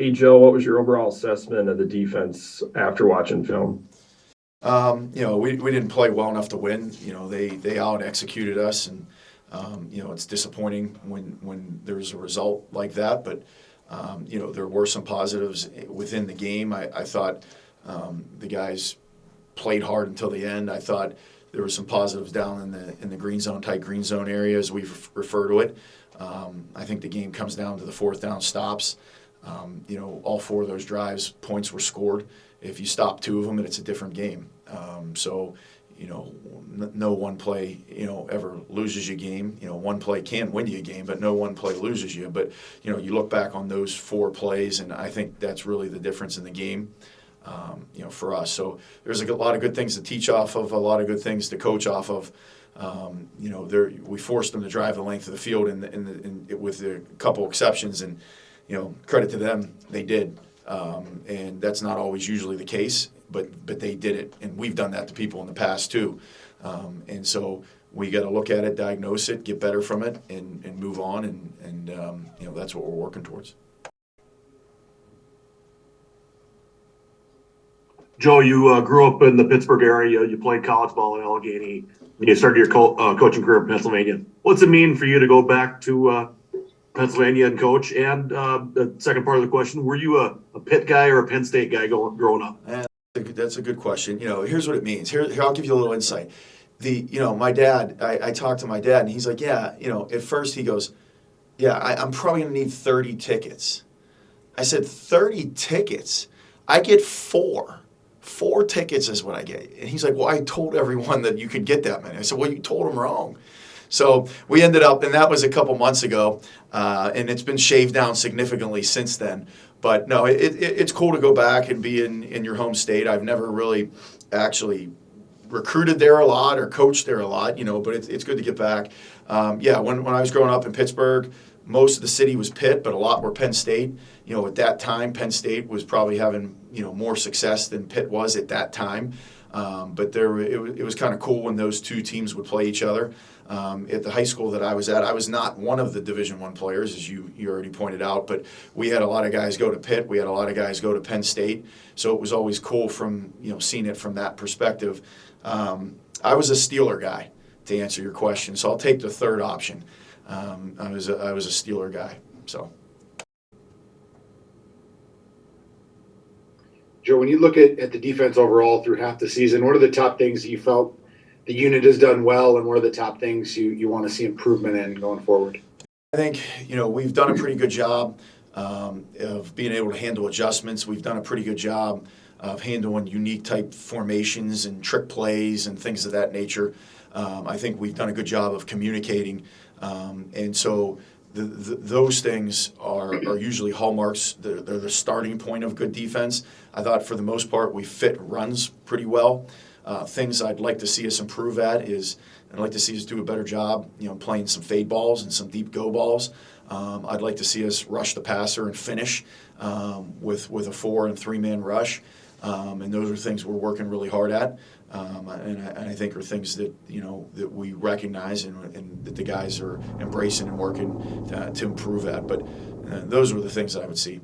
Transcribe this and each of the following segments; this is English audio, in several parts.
Hey, Joe, what was your overall assessment of the defense after watching film? We didn't play well enough to win. They out executed us, and it's disappointing when there's a result like that. But there were some positives within the game. I thought the guys played hard until the end. I thought there were some positives down in the green zone, tight green zone area, as we refer to it. I think the game comes down to the fourth down stops. All four of those drives, points were scored. If you stop two of them, it's a different game. No one play, ever loses you a game. One play can win you a game, but no one play loses you. But, you look back on those four plays, and I think that's really the difference in the game, for us. So there's a lot of good things to teach off of, a lot of good things to coach off of. We forced them to drive the length of the field with a couple exceptions, and credit to them, they did. And that's not always usually the case, but they did it. And we've done that to people in the past too. And so we got to look at it, diagnose it, get better from it, and move on. And that's what we're working towards. Joe, you grew up in the Pittsburgh area. You played college ball in Allegheny. And you started your coaching career in Pennsylvania. What's it mean for you to go back to Pennsylvania and coach? And the second part of the question, were you a Pitt guy or a Penn State guy growing up? That's a good question. Here's what it means. Here I'll give you a little insight. My dad, I talked to my dad, and he's like, yeah, at first he goes, yeah, I'm probably going to need 30 tickets. I said, 30 tickets? I get four. 4 tickets is what I get. And he's like, well, I told everyone that you could get that many. I said, well, you told them wrong. So we ended up, and that was a couple months ago, and it's been shaved down significantly since then. But no, it's cool to go back and be in your home state. I've never really actually recruited there a lot or coached there a lot, but it's good to get back. When I was growing up in Pittsburgh, most of the city was Pitt, but a lot were Penn State. At that time, Penn State was probably having, more success than Pitt was at that time. But it was kind of cool when those two teams would play each other. At the high school that I was at, I was not one of the Division I players, as you already pointed out, but we had a lot of guys go to Pitt. We had a lot of guys go to Penn State. So it was always cool from, seeing it from that perspective. I was a Steeler guy, to answer your question. So I'll take the third option. I was a Steeler guy, so. Joe, when you look at the defense overall through half the season, what are the top things that you felt the unit has done well, and what are the top things you want to see improvement in going forward? I think, we've done a pretty good job of being able to handle adjustments. We've done a pretty good job of handling unique type formations and trick plays and things of that nature. I think we've done a good job of communicating. And so those things are usually hallmarks. They're the starting point of good defense. I thought for the most part we fit runs pretty well. Things I'd like to see us improve at is I'd like to see us do a better job, playing some fade balls and some deep go balls. I'd like to see us rush the passer and finish with a 4 and 3 man rush. And those are things we're working really hard at. And I think are things that that we recognize and that the guys are embracing and working to improve at. But those were the things that I would see.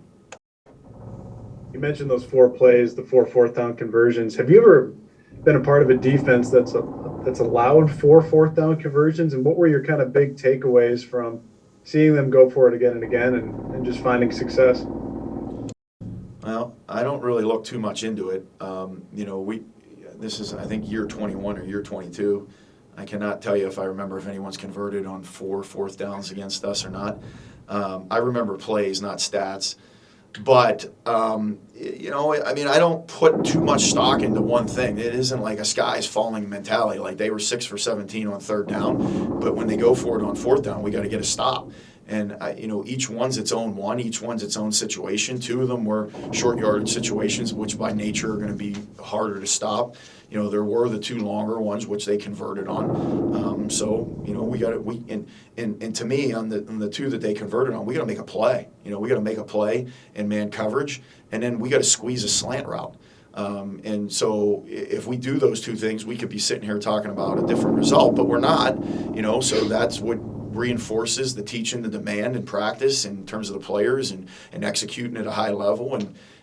You mentioned those 4 plays, the 4 fourth down conversions. Have you ever been a part of a defense that's allowed 4 fourth down conversions? And what were your kind of big takeaways from seeing them go for it again and again and just finding success? Well, I don't really look too much into it. This is, I think, year 21 or year 22. I cannot tell you if I remember if anyone's converted on 4 fourth downs against us or not. I remember plays, not stats. But, I don't put too much stock into one thing. It isn't like a sky's falling mentality. Like they were 6 for 17 on third down. But when they go for it on fourth down, we got to get a stop. And, each one's its own one. Each one's its own situation. 2 of them were short yardage situations, which by nature are going to be harder to stop. There were the 2 longer ones, which they converted on. We got it. And to me, on the 2 that they converted on, we got to make a play. We got to make a play in man coverage, and then we got to squeeze a slant route. And so if we do those 2 things, we could be sitting here talking about a different result, but we're not. So that's what reinforces the teaching, the demand and practice in terms of the players and executing at a high level.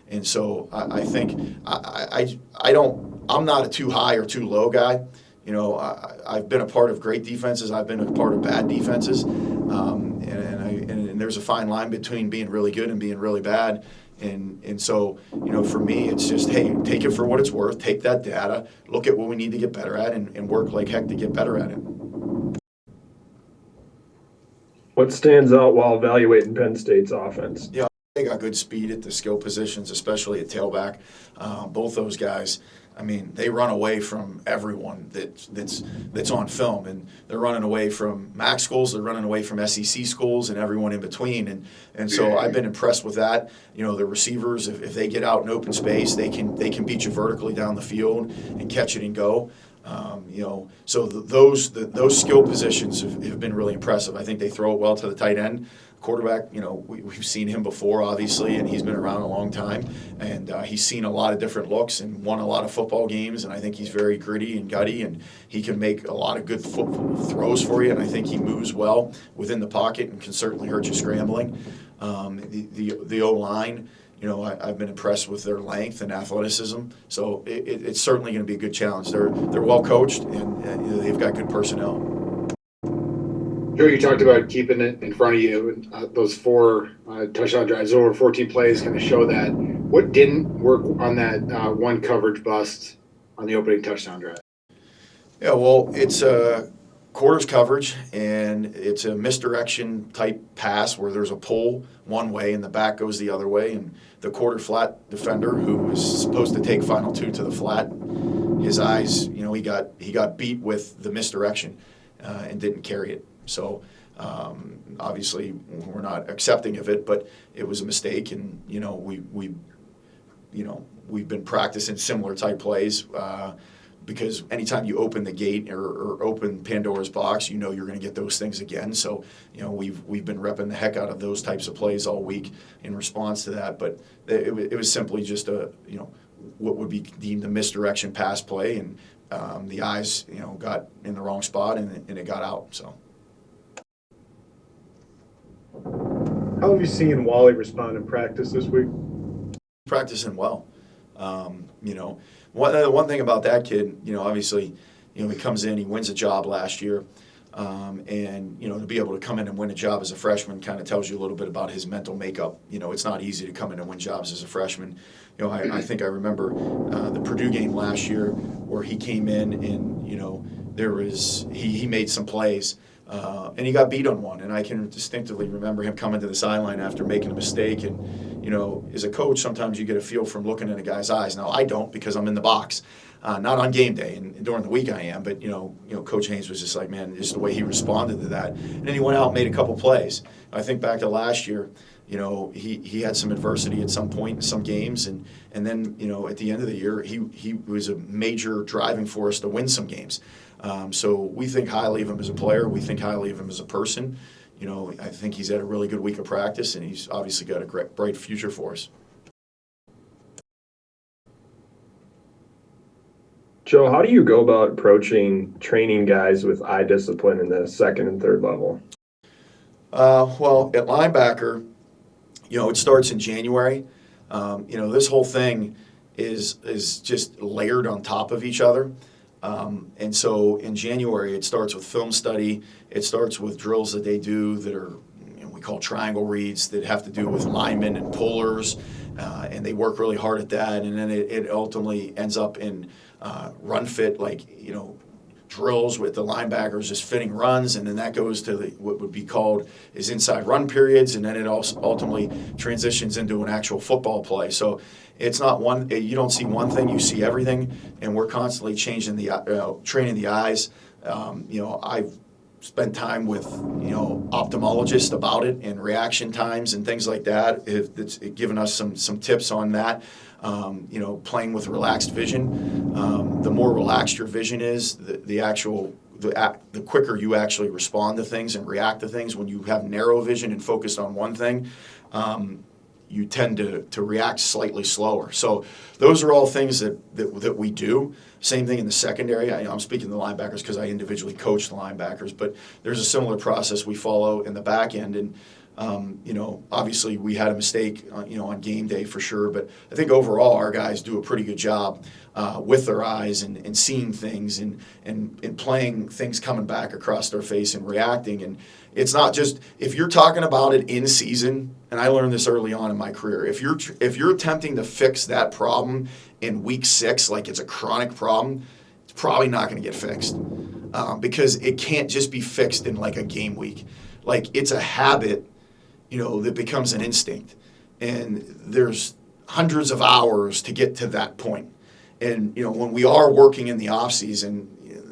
And so I think I'm not a too high or too low guy. You know, I've been a part of great defenses. I've been a part of bad defenses. And there's a fine line between being really good and being really bad. And so, you know, for me, it's just, hey, take it for what it's worth. Take that data, look at what we need to get better at, and work like heck to get better at it. What stands out while evaluating Penn State's offense? Yeah, they got good speed at the skill positions, especially at tailback. Both those guys, I mean, they run away from everyone that's on film, and they're running away from MAC schools, they're running away from SEC schools, and everyone in between. And so I've been impressed with that. You know, the receivers, if they get out in open space, they can beat you vertically down the field and catch it and go. You know, so those skill positions have been really impressive. I think they throw it well to the tight end. Quarterback, you know, we've seen him before, obviously, and he's been around a long time, and he's seen a lot of different looks and won a lot of football games, and I think he's very gritty and gutty, and he can make a lot of good throws for you, and I think he moves well within the pocket and can certainly hurt you scrambling. The O-line, you know, I've been impressed with their length and athleticism, so it's certainly going to be a good challenge. They're well coached, and they've got good personnel. Joe, you talked about keeping it in front of you. Those 4 touchdown drives over 14 plays kind of show that. What didn't work on that one coverage bust on the opening touchdown drive? Yeah, well, it's a quarters coverage, and it's a misdirection type pass where there's a pull one way and the back goes the other way, and the quarter flat defender, who is supposed to take final 2 to the flat, his eyes, you know, he got beat with the misdirection and didn't carry it. So obviously we're not accepting of it, but it was a mistake, and you know we've been practicing similar type plays because anytime you open the gate or open Pandora's box, you know you're going to get those things again. So you know we've been repping the heck out of those types of plays all week in response to that. But it was simply just a what would be deemed a misdirection pass play, and the eyes got in the wrong spot and it got out. So. How have you seen Wally respond in practice this week? Practicing well. One thing about that kid, obviously, he comes in, he wins a job last year, and to be able to come in and win a job as a freshman kind of tells you a little bit about his mental makeup. It's not easy to come in and win jobs as a freshman. I think I remember the Purdue game last year where he came in and he made some plays. And he got beat on one, and I can distinctively remember him coming to the sideline after making a mistake. And as a coach, sometimes you get a feel from looking in a guy's eyes. Now I don't, because I'm in the box, not on game day, and during the week I am. But Coach Haynes was just like, man, just the way he responded to that. And then he went out and made a couple plays. I think back to last year. He had some adversity at some point in some games, and then at the end of the year, he was a major driving force to win some games. So we think highly of him as a player. We think highly of him as a person. I think he's had a really good week of practice, and he's obviously got a great, bright future for us. Joe, how do you go about approaching training guys with eye discipline in the second and third level? Well, at linebacker, it starts in January. This whole thing is just layered on top of each other. And so in January, it starts with film study. It starts with drills that they do that are, we call triangle reads, that have to do with linemen and pullers. And they work really hard at that. And then it ultimately ends up in run fit, drills with the linebackers just fitting runs. And then that goes to what would be called is inside run periods. And then it also ultimately transitions into an actual football play. So it's not one, you don't see one thing, you see everything, and we're constantly changing training the eyes. I've spent time with, ophthalmologists about it and reaction times and things like that. It's given us some tips on that. Playing with relaxed vision. The more relaxed your vision is, the quicker you actually respond to things and react to things. When you have narrow vision and focused on one thing, you tend to react slightly slower. So those are all things that we do. Same thing in the secondary. I'm speaking to the linebackers because I individually coach the linebackers, but there's a similar process we follow in the back end. And obviously we had a mistake, on game day for sure, but I think overall our guys do a pretty good job with their eyes and seeing things and playing things coming back across their face and reacting. And it's not just, if you're talking about it in season, and I learned this early on in my career, if you're attempting to fix that problem in week 6, like it's a chronic problem, it's probably not going to get fixed because it can't just be fixed in like a game week. Like it's a habit, that becomes an instinct. And there's hundreds of hours to get to that point. And, when we are working in the off season,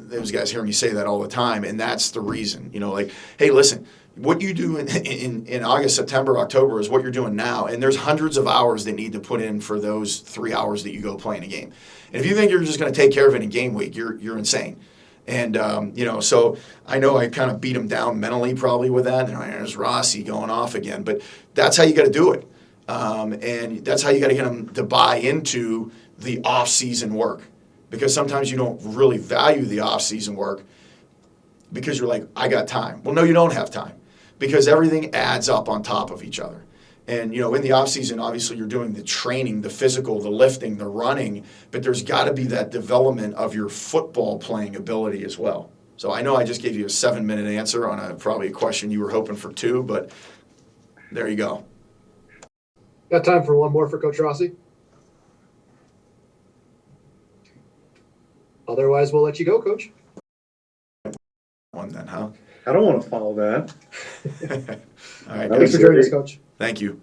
those guys hear me say that all the time. And that's the reason, like, hey, listen, what you do in August, September, October is what you're doing now. And there's hundreds of hours that need to put in for those 3 hours that you go play in a game. And if you think you're just going to take care of it in game week, you're insane. And, so I know I kind of beat him down mentally probably with that. And there's Rossi going off again. But that's how you got to do it. And that's how you got to get them to buy into the off-season work. Because sometimes you don't really value the off-season work because you're like, I got time. Well, no, you don't have time because everything adds up on top of each other. And, in the off-season, obviously, you're doing the training, the physical, the lifting, the running, but there's got to be that development of your football playing ability as well. So I know I just gave you a 7-minute answer on probably a question you were hoping for 2, but there you go. Got time for one more for Coach Rossi? Otherwise, we'll let you go, Coach. One then, huh? I don't want to follow that. All right. Thanks for joining us, Coach. Thank you.